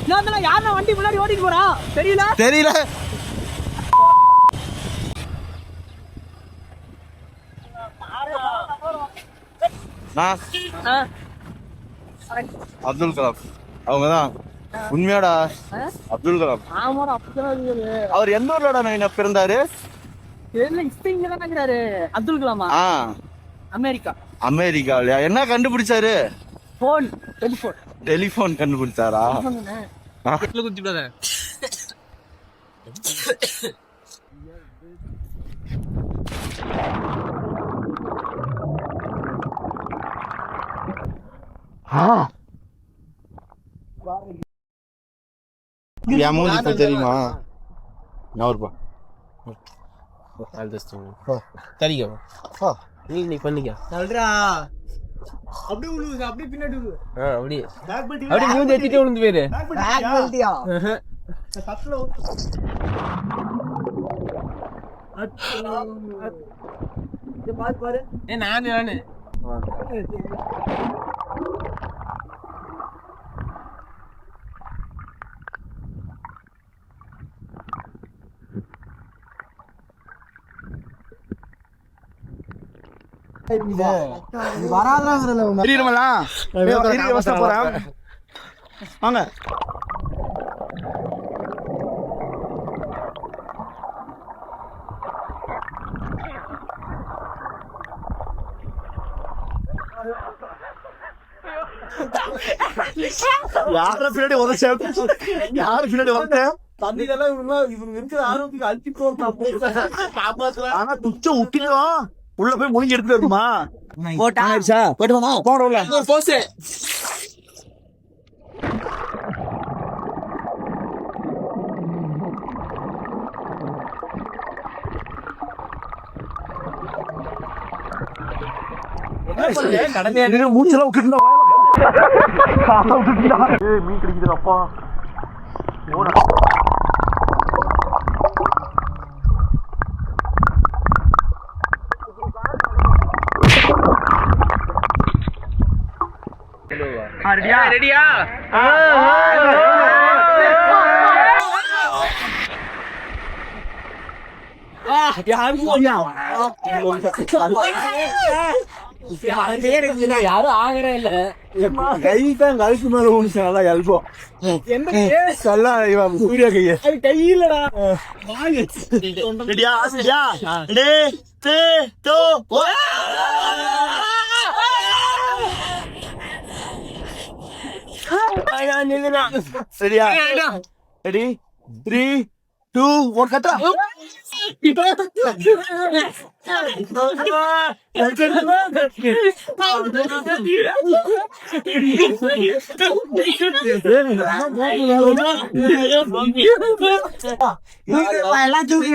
யாரா வண்டி முன்னாடி ஓடிட்டு போறா தெரியல தெரியல. அப்துல் கலாம் அவங்கதான் உண்மையாடா. அப்துல் கலாம். அவர் எந்த ஊர்லடா பிறந்தாரு? அப்துல் கலாமா? அமெரிக்கா. அமெரிக்காவிலயா? என்ன கண்டுபிடிச்சாரு? Phone, telephone. டெலிபோன் கண்டுபிடிச்சாரா? என் மூஞ்சி இப்ப தெரியுமா? நவர்பா தெரியும். நீ பண்ணிக்க சொல்றா. அப்படியே உழுவுது, அப்படியே பின்னாடி உழுவு. அப்படியே அப்படியே மூஞ்சி ஏத்திட்டு உழுந்து போயிரு. பேக் பெல்ட்டியா? சத்தல இது பாரு பாரு. நானு வாங்க. யார பின்னாடி உதச்ச? யாரு பின்னாடி உதச்ச? ஆனா துச்ச விட்டுக்கலாம். உள்ள போய் முடிஞ்சு எடுத்துட்டு வருமா? போயிட்டு உள்ள போஸ். மூச்செல்லாம் விட்டுட்டு மீன் கிடைக்குது அப்பா. ரெடியா ரெடியா? யாரும் ஆகற இல்ல. கைதான் கழுத்து மேல ஊனிச்சா எல்போ. சூர்யா கைய கையிலடா. ரெடியா ரெடியா? சரியா? ரெடி 3 2 1 கட்டா. எல்லாம் தூக்கி